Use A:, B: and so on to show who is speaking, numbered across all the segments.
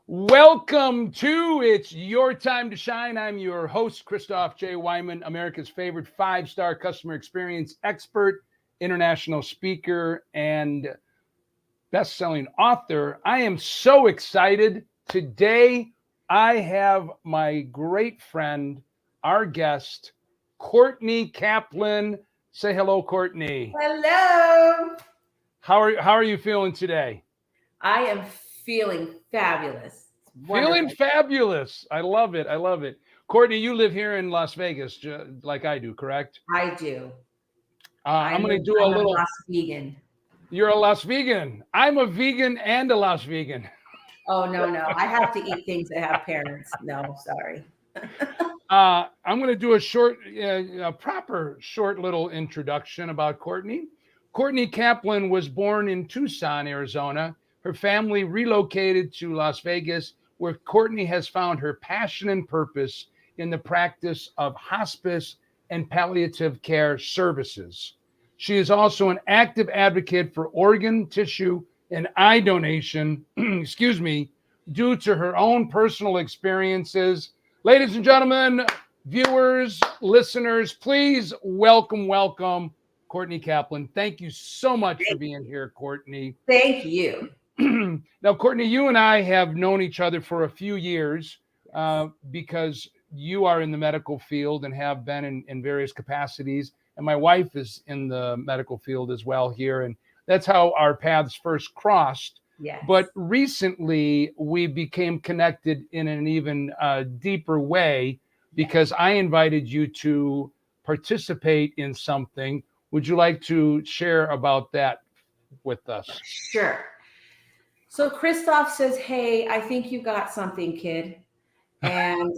A: Welcome to It's Your Time to Shine. I'm your host, Christoff J Weihman, America's favorite five-star customer experience expert, international speaker, and best-selling author. I am so excited. Today, I have my great friend, our guest, Courtney Kaplan. Say hello, Courtney.
B: Hello.
A: How are you feeling today?
B: I am feeling fabulous.
A: Feeling
B: Wonderful.
A: fabulous. I love it. I love it. Courtney, you live here in Las Vegas, like I do, correct?
B: I do.
A: I'm going to do a
B: I'm a
A: little.
B: Las Vegan.
A: You're a Las Vegan. I'm a vegan and a Las Vegan.
B: Oh, no. I have to eat things that have parents. No, sorry.
A: I'm going to do a proper short little introduction about Courtney. Courtney Kaplan was born in Tucson, Arizona. Her family relocated to Las Vegas, where Courtney has found her passion and purpose in the practice of hospice and palliative care services. She is also an active advocate for organ, tissue, and eye donation, excuse me, due to her own personal experiences. Ladies and gentlemen, viewers, listeners, please welcome Courtney Kaplan. Thank you so much for being here, Courtney.
B: Thank you.
A: Now, Courtney, you and I have known each other for a few years because you are in the medical field and have been in various capacities. And my wife is in the medical field as well here. And that's how our paths first crossed.
B: Yes.
A: But recently, we became connected in an even deeper way because I invited you to participate in something. Would you like to share about that with us?
B: Sure. So Christoff says, "Hey, I think you got something, kid," and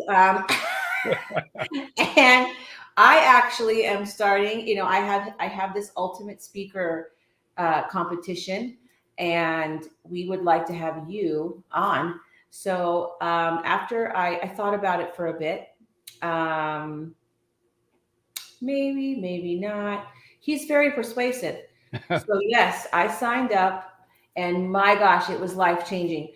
B: and I actually am starting. I have this ultimate speaker competition, and we would like to have you on. So after I thought about it for a bit, maybe not. He's very persuasive. So yes, I signed up, and my gosh, it was life-changing.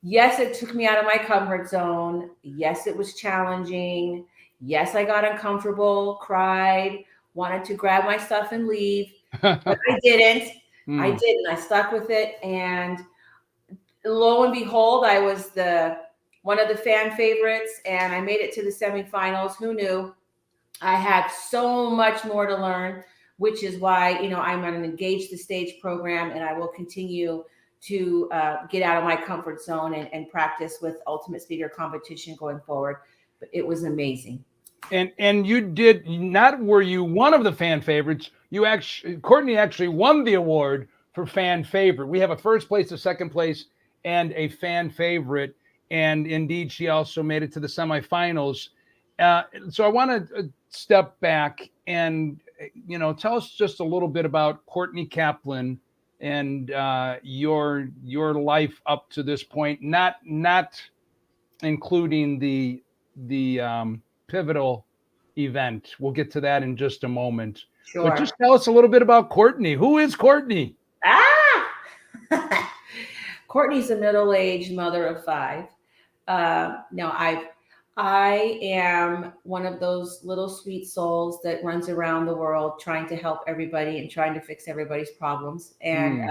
B: Yes, it took me out of my comfort zone. Yes, it was challenging. Yes, I got uncomfortable, cried, wanted to grab my stuff and leave, but I didn't. I didn't. I stuck with it, and lo and behold, I was one of the fan favorites, and I made it to the semifinals. Who knew? I had so much more to learn, which is why, I'm on an Engage the Stage program, and I will continue to get out of my comfort zone and practice with Ultimate Speaker competition going forward. But it was amazing.
A: And you did not, were you one of the fan favorites? Courtney actually won the award for fan favorite. We have a first place, a second place, and a fan favorite. And indeed, she also made it to the semifinals. So I want to step back and, tell us just a little bit about Courtney Kaplan and your life up to this point, not including the pivotal event. We'll get to that in just a moment.
B: Sure.
A: But just tell us a little bit about Courtney. Who is Courtney?
B: Courtney's a middle-aged mother of five. No, I am one of those little sweet souls that runs around the world trying to help everybody and trying to fix everybody's problems. And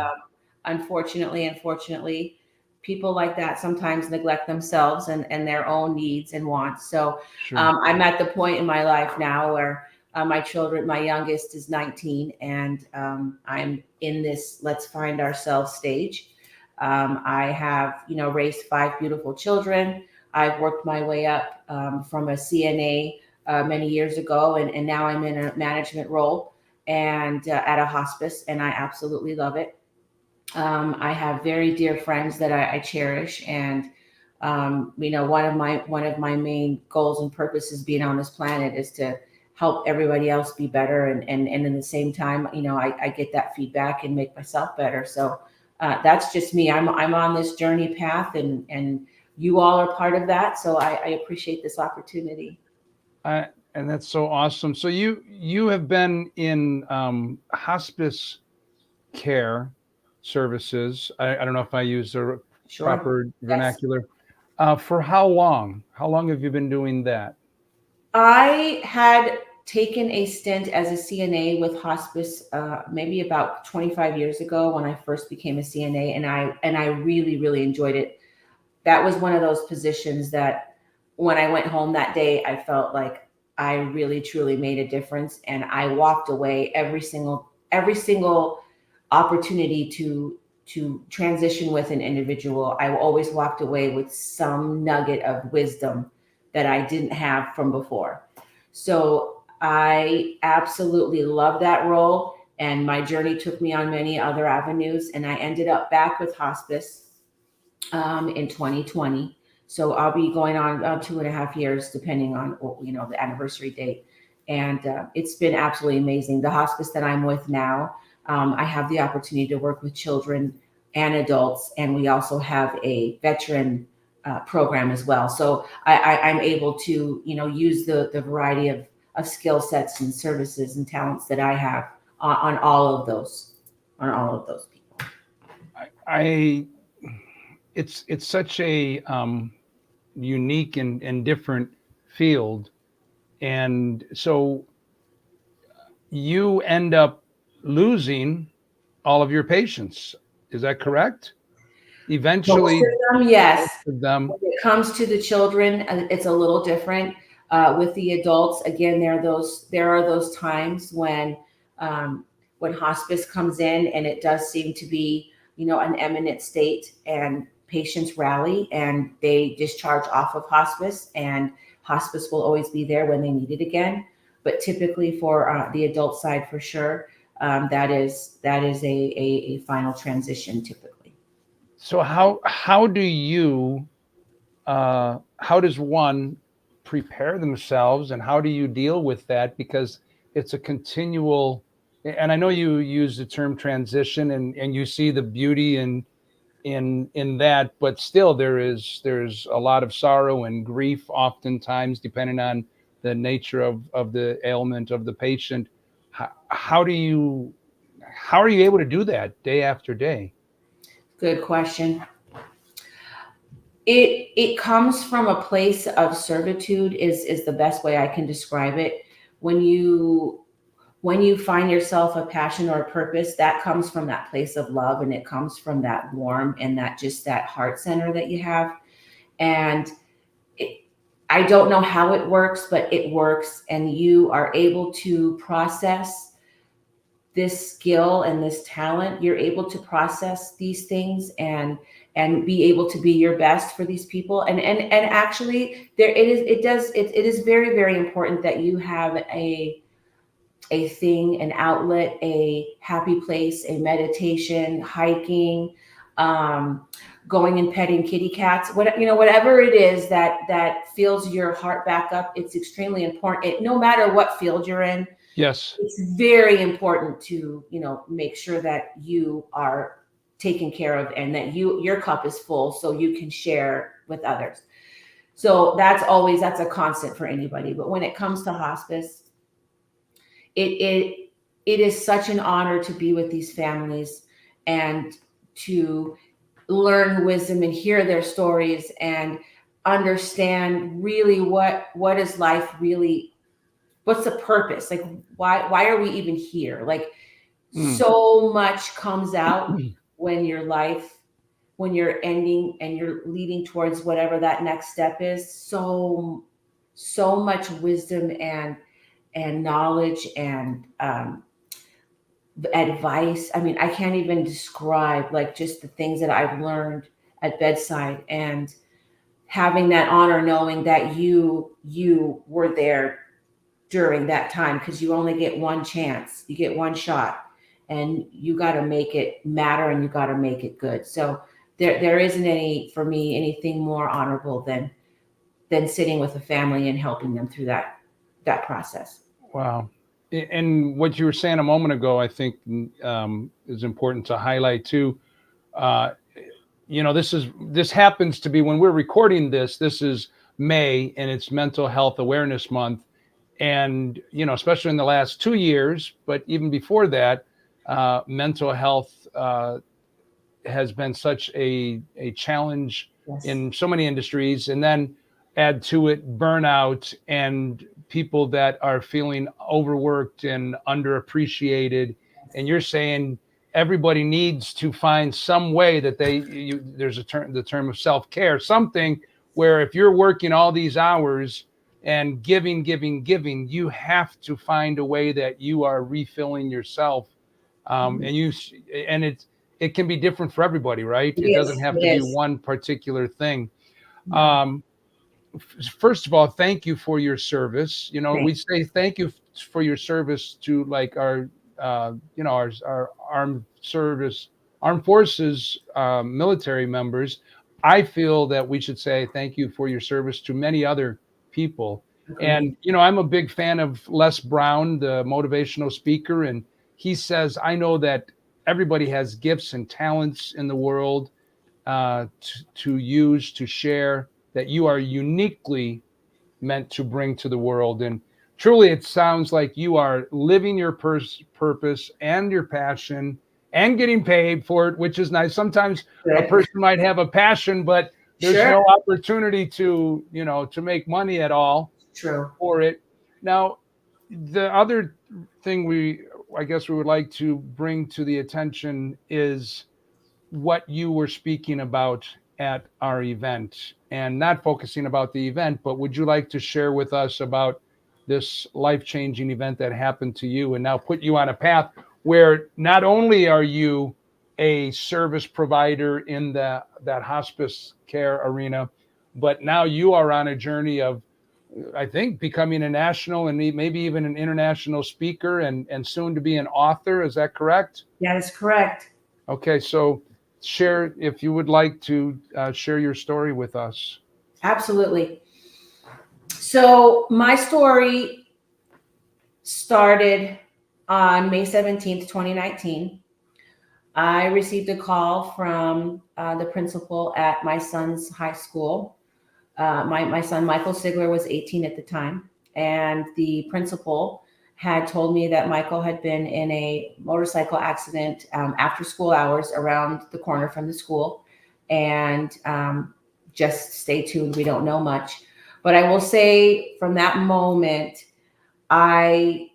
B: unfortunately, people like that sometimes neglect themselves and their own needs and wants. So
A: Sure.
B: I'm at the point in my life now where my youngest is 19, and I'm in this let's find ourselves stage. I have, raised five beautiful children. I've worked my way up from a CNA many years ago, and now I'm in a management role and at a hospice, and I absolutely love it. I have very dear friends that I cherish, and one of my main goals and purposes being on this planet is to help everybody else be better, and in the same time, I get that feedback and make myself better. So that's just me. I'm on this journey path, and you all are part of that. So I appreciate this opportunity.
A: And that's so awesome. So you have been in hospice care services. I don't know if I use the
B: Sure.
A: proper vernacular. For how long? How long have you been doing that?
B: I had taken a stint as a CNA with hospice maybe about 25 years ago when I first became a CNA, and I really really enjoyed it. That was one of those positions that when I went home that day, I felt like I really truly made a difference, and I walked away every single opportunity to transition with an individual. I always walked away with some nugget of wisdom that I didn't have from before. So I absolutely love that role. And my journey took me on many other avenues. And I ended up back with hospice in 2020. So I'll be going on 2.5 years, depending on the anniversary date. And it's been absolutely amazing. The hospice that I'm with now, I have the opportunity to work with children and adults, and we also have a veteran program as well. So I'm able to use the variety of skill sets and services and talents that I have on all of those people.
A: I it's such a unique and different field, and so you end up losing all of your patients. Is that correct?
B: Most
A: Eventually,
B: of them, yes.
A: most of them.
B: When it comes to the children, it's a little different. With the adults, again, there are those times when hospice comes in and it does seem to be an imminent state, and patients rally and they discharge off of hospice, and hospice will always be there when they need it again. But typically for the adult side, for sure, that is a final transition typically.
A: So how does one prepare themselves, and how do you deal with that? Because it's a continual, and I know you use the term transition, and you see the beauty in that, but still there's a lot of sorrow and grief oftentimes, depending on the nature of the ailment of the patient. How do you how are you able to do that day after day?
B: Good question. It comes from a place of servitude is the best way I can describe it. When you find yourself a passion or a purpose, that comes from that place of love, and it comes from that warmth and that heart center that you have. And it, I don't know how it works, but it works, and you are able to process this skill and this talent. You're able to process these things and be able to be your best for these people. And actually, it is very very important that you have a thing, an outlet, a happy place, a meditation, hiking, um, going and petting kitty cats, whatever it is that fills your heart back up. It's extremely important. No matter what field you're in,
A: Yes.
B: it's very important to make sure that you are taken care of, and that your cup is full so you can share with others. So that's a constant for anybody. But when it comes to hospice, it it is such an honor to be with these families and to learn wisdom and hear their stories and understand really what is life really, what's the purpose, like why are we even here, like
A: Mm.
B: so much comes out when your life, when you're ending and you're leading towards whatever that next step is. So much wisdom and knowledge and advice. I mean, I can't even describe like just the things that I've learned at bedside, and having that honor knowing that you were there during that time, because you only get one chance, you get one shot, and you got to make it matter and you got to make it good. So there isn't any, for me, anything more honorable than sitting with a family and helping them through that process.
A: Wow. And what you were saying a moment ago, I think is important to highlight too. Uh, this happens to be when we're recording this. This is May, and it's Mental Health Awareness Month. And especially in the last 2 years, but even before that, mental health has been such a challenge
B: Yes.
A: in so many industries, and then add to it burnout and people that are feeling overworked and underappreciated. And you're saying everybody needs to find some way that there's the term of self-care, something where if you're working all these hours and giving, you have to find a way that you are refilling yourself. And it can be different for everybody, right?
B: It
A: It
B: is.
A: doesn't have to
B: It
A: be
B: is.
A: one particular thing.
B: No.
A: Um, First of all, thank you for your service. We
B: Thanks.
A: say thank you for your service to like our armed forces, military members. I feel that we should say thank you for your service to many other people.
B: Agreed.
A: And I'm a big fan of Les Brown, the motivational speaker, and he says, I know that everybody has gifts and talents in the world, to use, to share, that you are uniquely meant to bring to the world. And truly, it sounds like you are living your purpose and your passion and getting paid for it, which is nice. Sometimes a
B: Good.
A: person might have a passion, but there's
B: Sure.
A: no opportunity to make money at all
B: True.
A: for it. Now, the other thing I guess we would like to bring to the attention is what you were speaking about at our event, and not focusing about the event, but would you like to share with us about this life-changing event that happened to you and now put you on a path where not only are you a service provider in that hospice care arena, but now you are on a journey of, I think, becoming a national and maybe even an international speaker, and soon to be an author. Is that correct?
B: That is correct.
A: Okay, so share, if you would like to share your story with us.
B: Absolutely. So my story started on May 17th, 2019. I received a call from the principal at my son's high school. My son, Michael Sigler, was 18 at the time. And the principal had told me that Michael had been in a motorcycle accident after school hours around the corner from the school. And just stay tuned. We don't know much. But I will say from that moment, I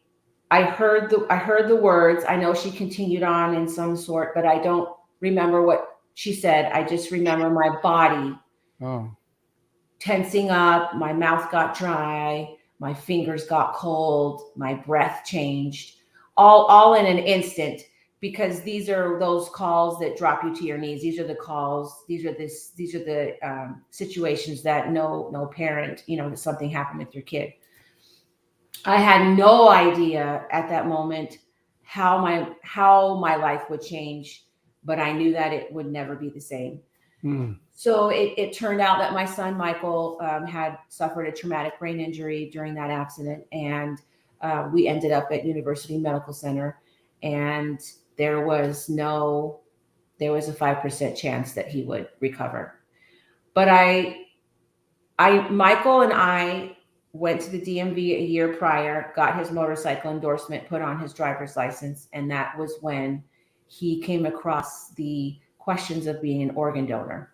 B: heard the words. I know she continued on in some sort, but I don't remember what she said. I just remember my body tensing up, my mouth got dry, my fingers got cold, my breath changed, all in an instant, because these are those calls that drop you to your knees. These are the calls. These are the situations that no parent, that something happened with your kid. I had no idea at that moment how my life would change, but I knew that it would never be the same. So it turned out that my son Michael had suffered a traumatic brain injury during that accident, and we ended up at University Medical Center, and there was a 5% chance that he would recover. But Michael and I went to the DMV a year prior, got his motorcycle endorsement put on his driver's license, and that was when he came across the questions of being an organ donor.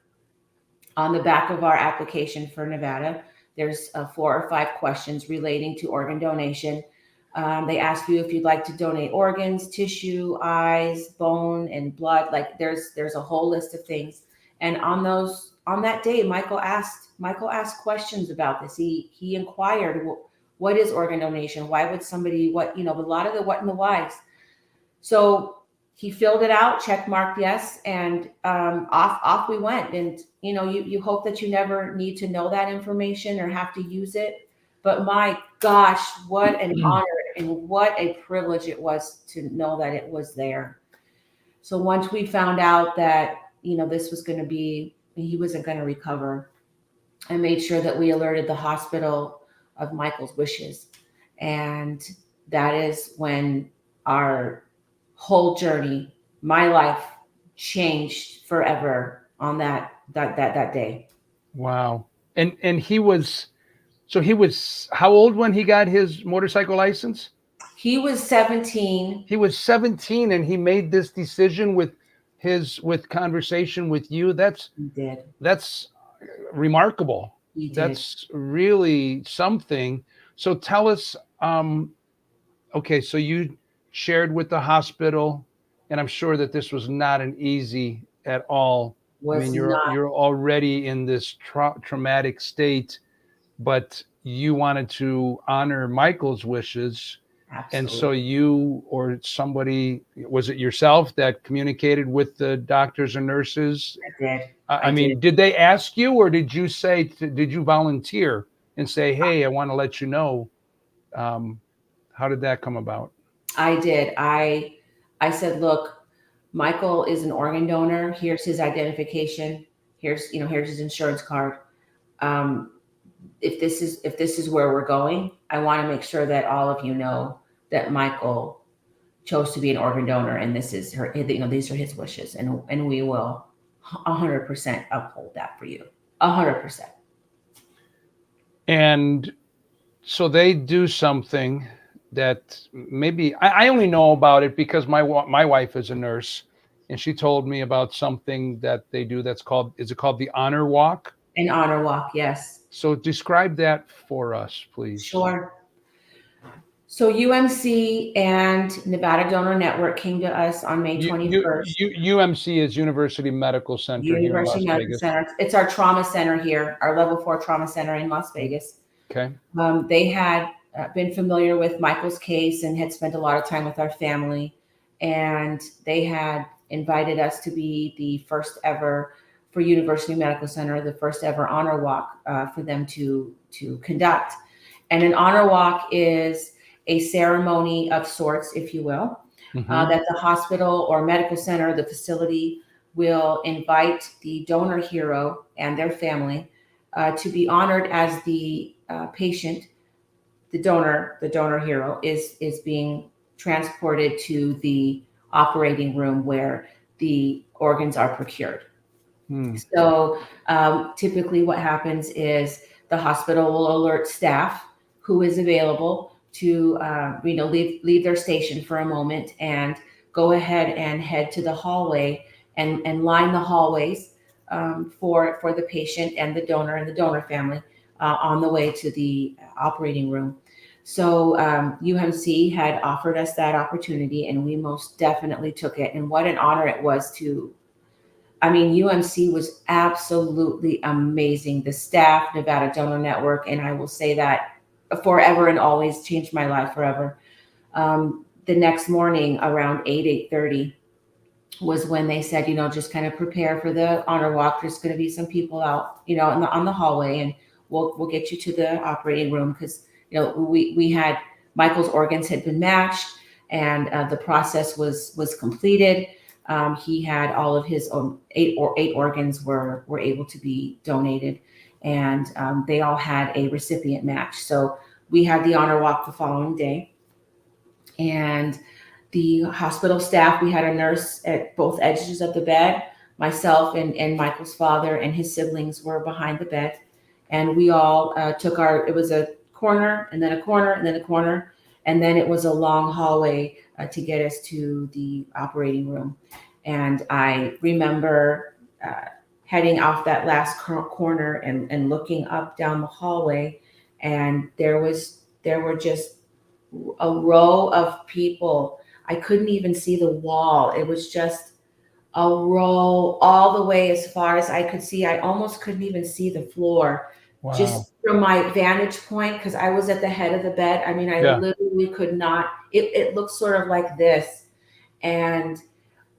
B: On the back of our application for Nevada, there's 4 or 5 questions relating to organ donation. They ask you if you'd like to donate organs, tissue, eyes, bone, and blood. Like there's a whole list of things. And on that day, Michael asked questions about this. He inquired, what is organ donation? Why would somebody, a lot of the what and the whys. So he filled it out, check marked yes, and off we went. And you hope that you never need to know that information or have to use it. But my gosh, what an honor and what a privilege it was to know that it was there. So once we found out that this was going to be, he wasn't going to recover, I made sure that we alerted the hospital of Michael's wishes, and that is when our whole journey, my life, changed forever on that day.
A: Wow. And he was how old when he got his motorcycle license?
B: He was 17.
A: He was 17 and he made this decision with conversation with you.
B: He did.
A: That's remarkable.
B: He did.
A: That's really something. So tell us, okay, so you shared with the hospital, and I'm sure that this was not an easy at all. I
B: Was
A: mean,
B: not
A: you're already in this traumatic state, but you wanted to honor Michael's wishes. And so
B: absolutely.
A: you or somebody, was it yourself that communicated with the doctors and nurses?
B: I did.
A: I
B: I did.
A: mean, did they ask you, or did you say, did you volunteer and say, hey, I want to let you know? Um, how did that come about?
B: I did. I said, look, Michael is an organ donor. Here's his identification. Here's his insurance card. Um, if this is where we're going, I want to make sure that all of you know that Michael chose to be an organ donor, and this is her. These are his wishes, and we will 100% uphold that for you. 100%.
A: And so they do something that maybe I only know about it because my wife is a nurse, and she told me about something that they do that's called, is it called the honor walk?
B: An honor walk, yes.
A: So describe that for us, please.
B: Sure. So UMC and Nevada Donor Network came to us on May 21st.
A: UMC is University Medical Center here in Las
B: University Medical
A: Vegas.
B: Center. It's our trauma center here, our level 4 trauma center in Las Vegas.
A: Okay.
B: They had been familiar with Michael's case and had spent a lot of time with our family. And they had invited us to be the first ever, for University Medical Center, the first ever honor walk for them to conduct. And an honor walk is a ceremony of sorts, if you will, that the hospital or medical center, the facility, will invite the donor hero and their family to be honored as the patient, the donor hero is being transported to the operating room where the organs are procured. So typically what happens is the hospital will alert staff who is available to leave their station for a moment and go ahead and head to the hallway and line the hallways for the patient and the donor family on the way to the operating room. So UMC had offered us that opportunity, and we most definitely took it. And what an honor it was to, I mean, UMC was absolutely amazing. The staff, Nevada Donor Network, and I will say that forever and always, changed my life forever. The next morning around 8:30 was when they said, just kind of prepare for the honor walk. There's going to be some people out, on the hallway, and we'll get you to the operating room because, we had Michael's organs had been matched, and the process was completed. He had all of his own eight organs were able to be donated, and they all had a recipient match. So we had the honor walk the following day, and the hospital staff, we had a nurse at both edges of the bed. Myself and Michael's father and his siblings were behind the bed, and we all took it was a corner and then a corner and then a corner, and then it was a long hallway to get us to the operating room. And I remember heading off that last corner and looking up down the hallway, and there were just a row of people. I couldn't even see the wall. It was just a row all the way as far as I could see. I almost couldn't even see the floor.
A: Wow.
B: Just from my vantage point, because I was at the head of the bed. I mean, I literally could not. It looked sort of like this. And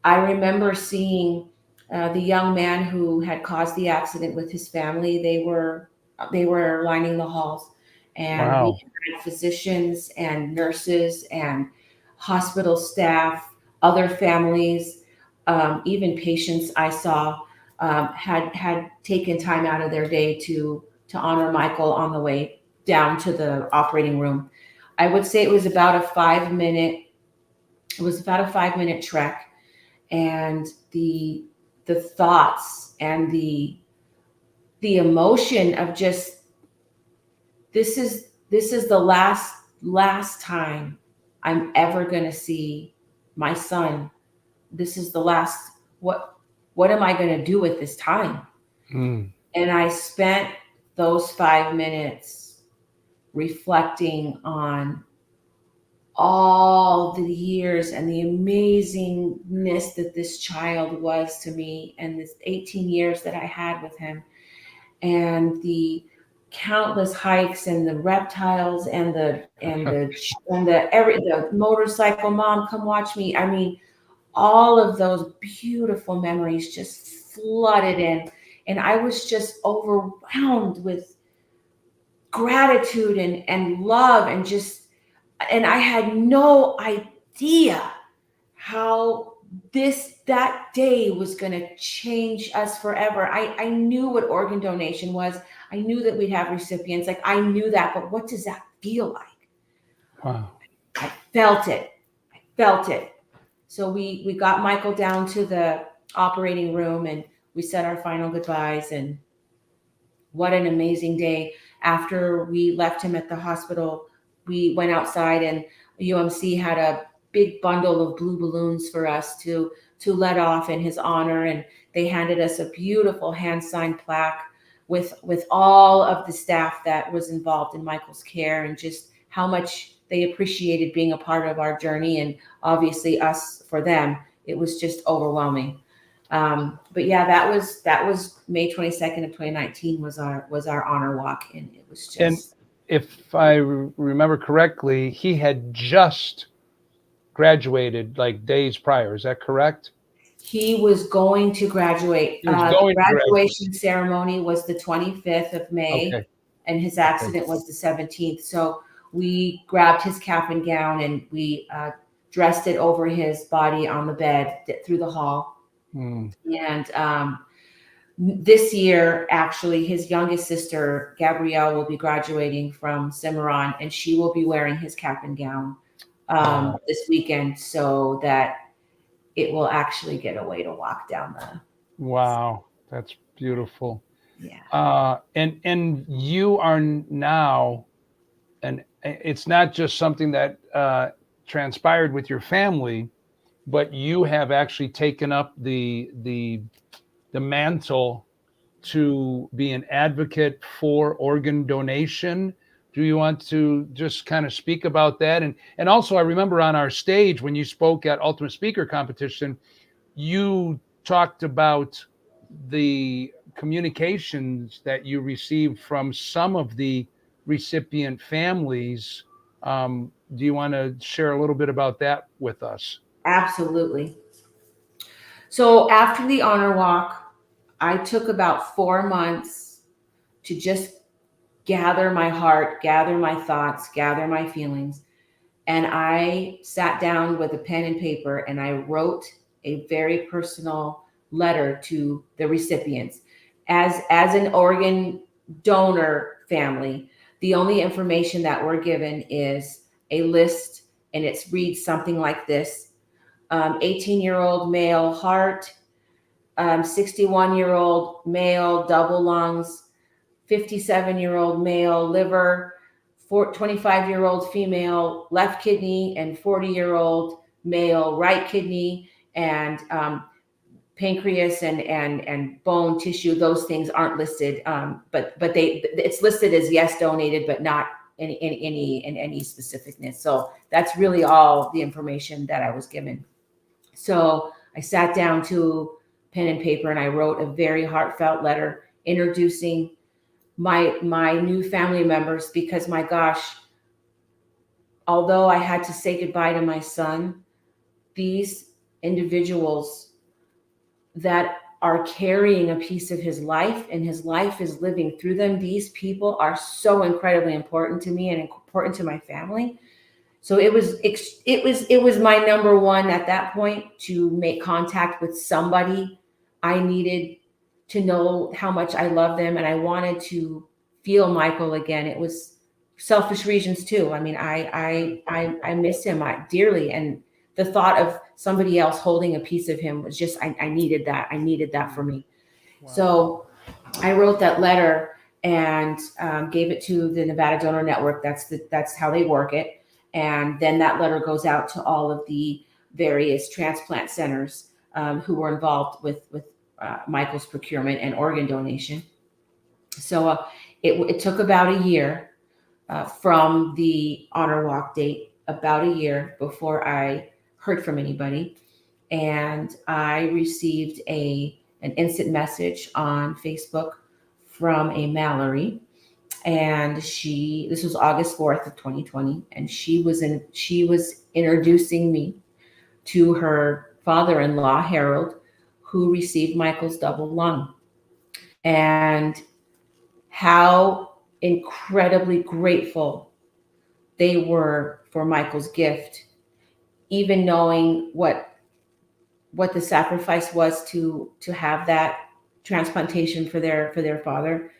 B: I remember seeing the young man who had caused the accident with his family. They were lining the halls, and we had physicians and nurses and hospital staff, other families, even patients I saw had taken time out of their day to honor Michael on the way down to the operating room. I would say it was about a 5-minute trek, and the thoughts and the emotion of just this is the last time I'm ever going to see my son. This is the last, what am I going to do with this time? And I spent those 5 minutes reflecting on all the years and the amazingness that this child was to me, and this 18 years that I had with him, and the countless hikes and the reptiles and the motorcycle, mom, come watch me. I mean, all of those beautiful memories just flooded in, and I was just overwhelmed with gratitude and love, and I had no idea how that day was going to change us forever. I knew what organ donation was. I knew that we'd have recipients. Like, I knew that, but what does that feel like?
A: Wow.
B: I felt it. I felt it. So we got Michael down to the operating room, and we said our final goodbyes, and what an amazing day. After we left him at the hospital, we went outside, and UMC had a big bundle of blue balloons for us to let off in his honor, and they handed us a beautiful hand-signed plaque with all of the staff that was involved in Michael's care, and just how much they appreciated being a part of our journey, and obviously us for them. It was just overwhelming. But yeah, that was May 22nd of 2019 was our honor walk, and it was
A: And
B: just.
A: if I remember correctly, he had just graduated like days prior. Is that correct?
B: He was going to graduate.
A: He was
B: The
A: going to graduate.
B: graduation ceremony was the 25th of May,
A: Okay.
B: and his accident was the 17th. So we grabbed his cap and gown, and we dressed it over his body on the bed through the hall.
A: Hmm.
B: And this year, actually, his youngest sister, Gabrielle, will be graduating from Cimarron, and she will be wearing his cap and gown this weekend, so that it will actually get a way to walk down the.
A: Wow, that's beautiful.
B: Yeah.
A: And you are now, and it's not just something that transpired with your family, but you have actually taken up the mantle to be an advocate for organ donation. Do you want to just kind of speak about that? And also, I remember on our stage when you spoke at Ultimate Speaker Competition, you talked about the communications that you received from some of the recipient families. Do you want to share a little bit about that with us?
B: Absolutely. So after the honor walk, I took about 4 months to just gather my heart, gather my thoughts, gather my feelings. And I sat down with a pen and paper, and I wrote a very personal letter to the recipients. As an organ donor family, the only information that we're given is a list, and it reads something like this: 18-year-old male heart, 61-year-old male double lungs, 57-year-old male liver, 25-year-old female left kidney, and 40-year-old male right kidney, and pancreas and bone tissue. Those things aren't listed, but it's listed as yes donated, but not in any specificness. So that's really all the information that I was given. So I sat down to pen and paper, and I wrote a very heartfelt letter introducing my new family members, because my gosh, although I had to say goodbye to my son, these individuals that are carrying a piece of his life, and his life is living through them, these people are so incredibly important to me and important to my family. So it was my number one at that point, to make contact with somebody. I needed to know how much I love them, and I wanted to feel Michael again. It was selfish reasons too. I mean, I miss him dearly, and the thought of somebody else holding a piece of him was just, I needed that. I needed that for me. Wow. So I wrote that letter and gave it to the Nevada Donor Network. That's how they work it. And then that letter goes out to all of the various transplant centers who were involved with Michael's procurement and organ donation. So it took about a year from the honor walk date, about a year before I heard from anybody. And I received an instant message on Facebook from a Mallory, and this was August 4th of 2020, and she was introducing me to her father-in-law Harold, who received Michael's double lung, and how incredibly grateful they were for Michael's gift, even knowing what the sacrifice was to have that transplantation for their father.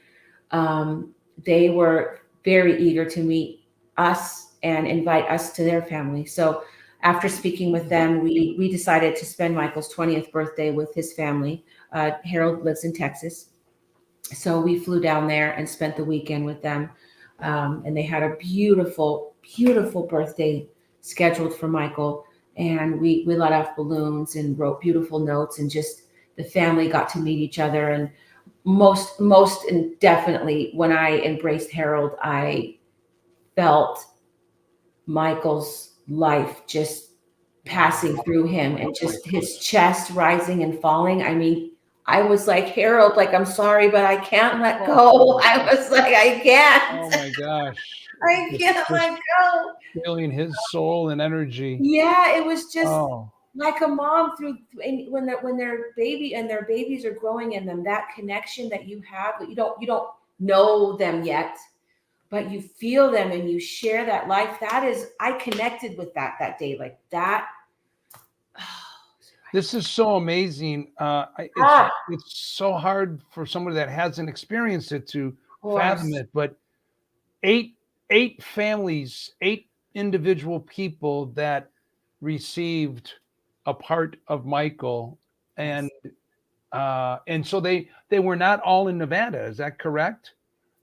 B: They were very eager to meet us and invite us to their family. So after speaking with them, we decided to spend Michael's 20th birthday with his family. Harold lives in Texas. So we flew down there and spent the weekend with them. And they had a beautiful, beautiful birthday scheduled for Michael. And we let off balloons and wrote beautiful notes, and just the family got to meet each other. And most and definitely when I embraced Harold, I felt Michael's life just passing through him, and just his chest rising and falling. I mean, I was like, Harold, like, I'm sorry, but I can't let go. I was like, I can't.
A: Oh my gosh.
B: I can't let go.
A: Feeling his soul and energy.
B: Yeah, it was just like a mom when their baby and their babies are growing in them, that connection that you have, but you don't know them yet, but you feel them and you share that life. That is, I connected with that day, like that.
A: This is so amazing. It's so hard for somebody that hasn't experienced it to fathom it. But eight families, 8 individual people that received a part of Michael, and so they were not all in Nevada. Is that correct?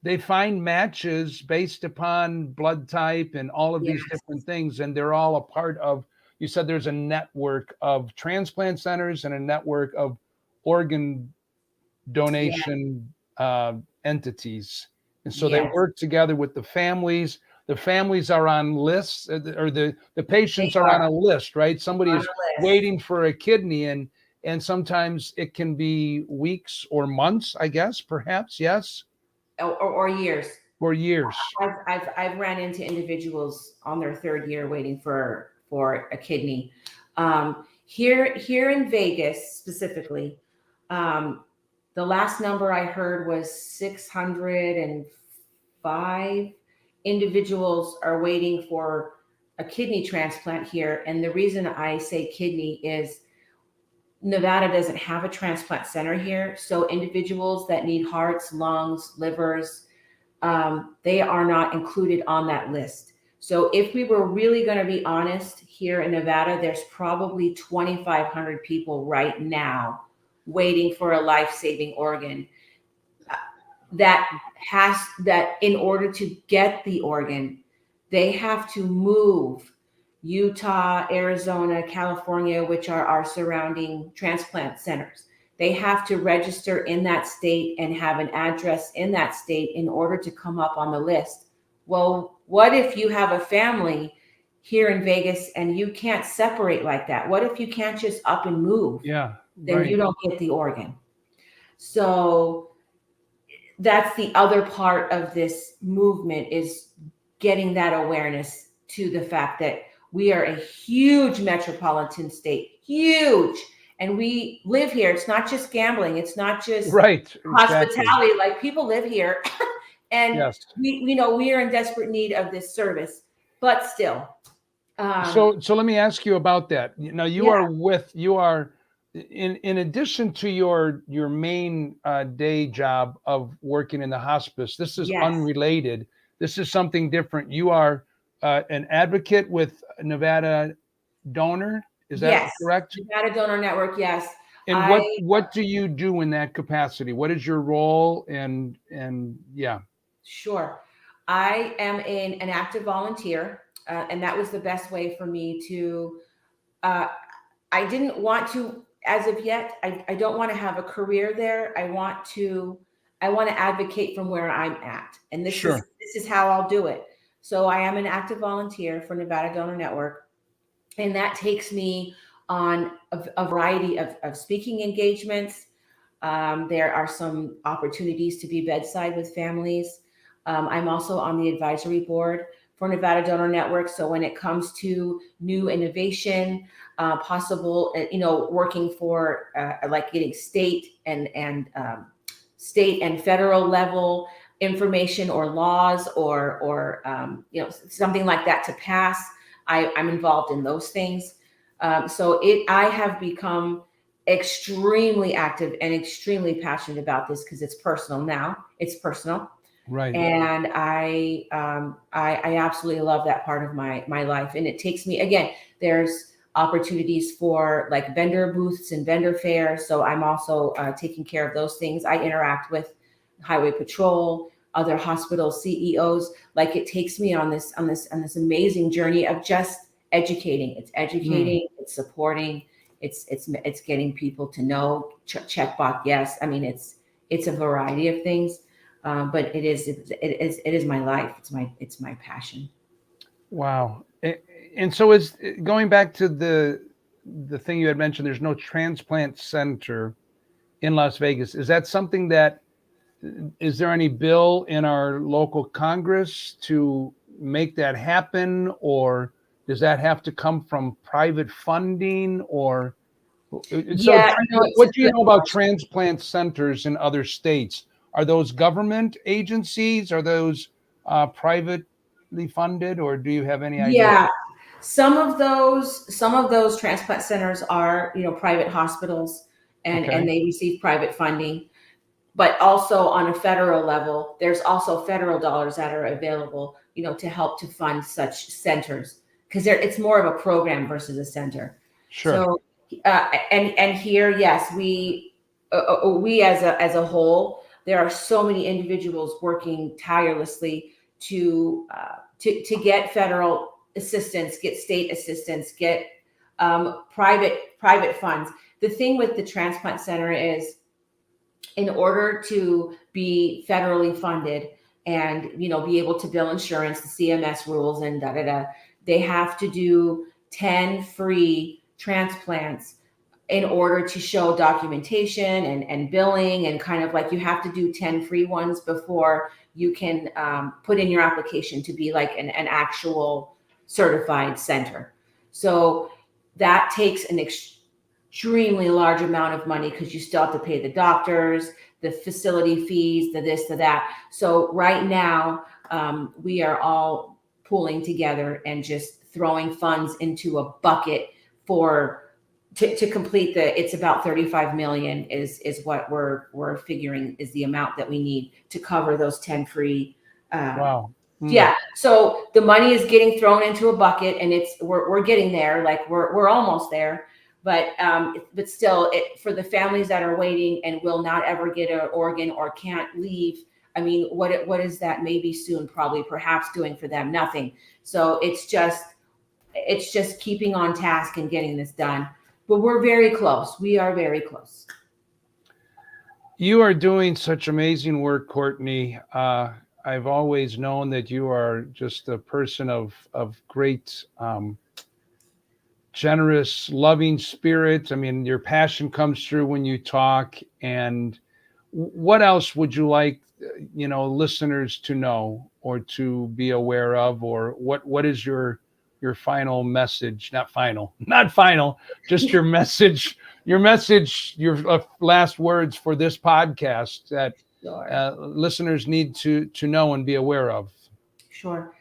A: They find matches based upon blood type and all of these different things, and they're all a part of. You said there's a network of transplant centers and a network of organ donation entities. And so they work together with the families. The families are on lists, or the patients are on a list, right? Somebody is waiting for a kidney, and sometimes it can be weeks or months, I guess, perhaps, yes?
B: Or years.
A: Or years.
B: I've ran into individuals on their 3rd year waiting for a kidney. Here in Vegas specifically, the last number I heard was 605 individuals are waiting for a kidney transplant here. And the reason I say kidney is Nevada doesn't have a transplant center here. So individuals that need hearts, lungs, livers, they are not included on that list. So if we were really going to be honest, here in Nevada, there's probably 2,500 people right now waiting for a life-saving organ. That in order to get the organ, they have to move Utah, Arizona, California, which are our surrounding transplant centers. They have to register in that state and have an address in that state in order to come up on the list. Well, what if you have a family here in Vegas and you can't separate like that? What if you can't just up and move?
A: Yeah.
B: Then you don't get the organ. So that's the other part of this movement, is getting that awareness to the fact that we are a huge metropolitan state, huge. And we live here. It's not just gambling. It's not just hospitality. Like, people live here. And we know we are in desperate need of this service, but still.
A: So let me ask you about that. Now you are in addition to your main day job of working in the hospice. This is unrelated. This is something different. You are an advocate with Nevada Donor. Is that correct?
B: Nevada Donor Network. Yes.
A: And what do you do in that capacity? What is your role? And
B: Sure. I am an active volunteer, and that was the best way for me to. I didn't want to, as of yet. I don't want to have a career there. I want to I want to advocate from where I'm at. And
A: Sure.
B: this is how I'll do it. So I am an active volunteer for Nevada Donor Network, and that takes me on a variety of speaking engagements. There are some opportunities to be bedside with families. I'm also on the advisory board for Nevada Donor Network. So when it comes to new innovation, possible, working for like getting state and federal level information or laws or something like that to pass, I'm involved in those things. I have become extremely active and extremely passionate about this because it's personal now. It's personal.
A: Right.
B: And I absolutely love that part of my life. And it takes me, again, there's opportunities for like vendor booths and vendor fairs. So I'm also taking care of those things. I interact with Highway Patrol, other hospital CEOs. Like it takes me on this amazing journey of just educating. It's educating, it's supporting, it's getting people to know, checkbox, yes. I mean, it's a variety of things. But it is my life. It's my passion.
A: Wow. And so is going back to the thing you had mentioned, there's no transplant center in Las Vegas. Is that something that, is there any bill in our local Congress to make that happen, or does that have to come from private funding? Or so
B: Yeah, it's
A: what
B: a
A: do you
B: good
A: know about
B: question.
A: transplant centers in other states? Are those government agencies? Are those privately funded, or do you have any idea?
B: Yeah, some of those transplant centers are, private hospitals, and
A: Okay,
B: they receive private funding. But also on a federal level, there's also federal dollars that are available, to help to fund such centers because it's more of a program versus a center.
A: sure.
B: So, and here, yes, we as a whole, there are so many individuals working tirelessly to get federal assistance, get state assistance, get private funds. The thing with the transplant center is, in order to be federally funded and be able to bill insurance, the CMS rules and da da da, they have to do 10 free transplants in order to show documentation and billing, and kind of like you have to do 10 free ones before you can put in your application to be like an actual certified center. So that takes an extremely large amount of money because you still have to pay the doctors, the facility fees, the this, the that. So right now, we are all pulling together and just throwing funds into a bucket to complete it's about 35 million is what we're figuring is the amount that we need to cover those 10 free.
A: Wow.
B: Yeah, so the money is getting thrown into a bucket, and we're getting there. Like we're almost there, but still, for the families that are waiting and will not ever get an organ or can't leave. I mean, what is that? Maybe soon, probably, perhaps doing for them? Nothing. So it's just keeping on task and getting this done. But we're very close. We are very close.
A: You are doing such amazing work, Courtney. I've always known that you are just a person of great, generous, loving spirit. I mean, your passion comes through when you talk. And what else would you like, listeners to know or to be aware of, or what is your final message? Not final, not final, just your last words for this podcast that
B: Sure.
A: listeners need to know and be aware of.
B: Sure.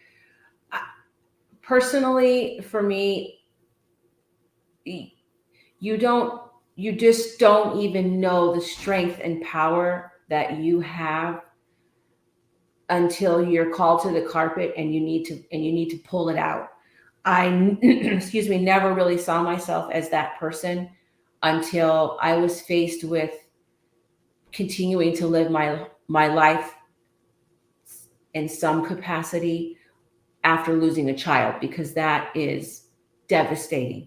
B: Personally, for me, you just don't even know the strength and power that you have until you're called to the carpet and you need to pull it out. I excuse me, never really saw myself as that person until I was faced with continuing to live my life in some capacity after losing a child, because that is devastating.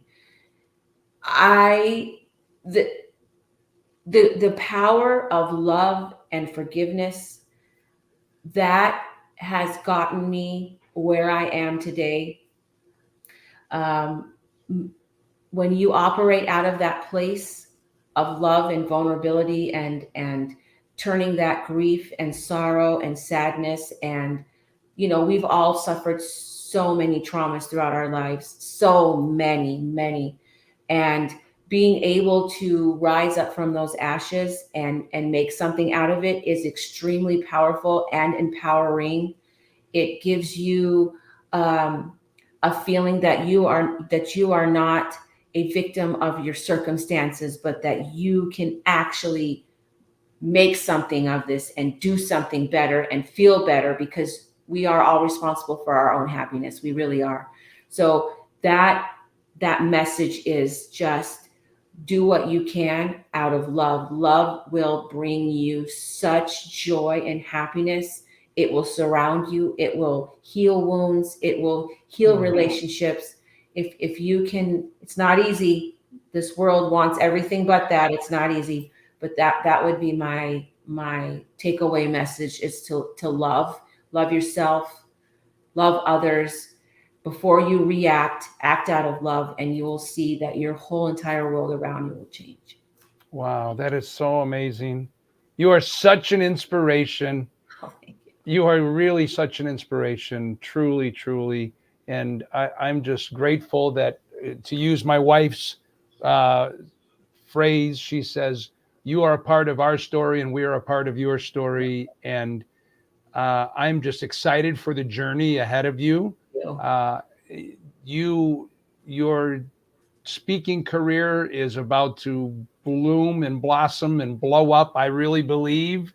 B: I the power of love and forgiveness, that has gotten me where I am today. Um, when you operate out of that place of love and vulnerability and turning that grief and sorrow and sadness, and we've all suffered so many traumas throughout our lives, so many, and being able to rise up from those ashes and make something out of it is extremely powerful and empowering. It gives you a feeling that you are not a victim of your circumstances, but that you can actually make something of this and do something better and feel better, because we are all responsible for our own happiness. We really are. So that message is just do what you can out of love. Love will bring you such joy and happiness. It will surround you. It will heal wounds. It will heal relationships. If you can, it's not easy. This world wants everything but that. It's not easy, but that would be my takeaway message, is to love yourself, love others. Before you react, act out of love, and you will see that your whole entire world around you will change.
A: Wow, that is so amazing. You are such an inspiration.
B: Oh, thank you.
A: You are really such an inspiration, truly, truly. And I'm just grateful that, to use my wife's uh, phrase, she says, you are a part of our story and we are a part of your story. And I'm just excited for the journey ahead of you. Uh, your speaking career is about to bloom and blossom and blow up, I really believe.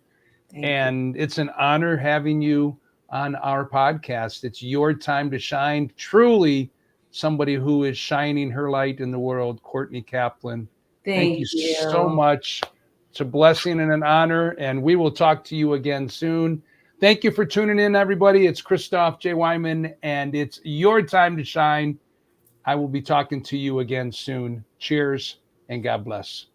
A: And it's an honor having you on our podcast. It's your time to shine. Truly, somebody who is shining her light in the world, Courtney Kaplan. Thank you so much. It's a blessing and an honor, and we will talk to you again soon. Thank you for tuning in, everybody. It's Christoff J Weihman, and it's your time to shine. I will be talking to you again soon. Cheers, and God bless.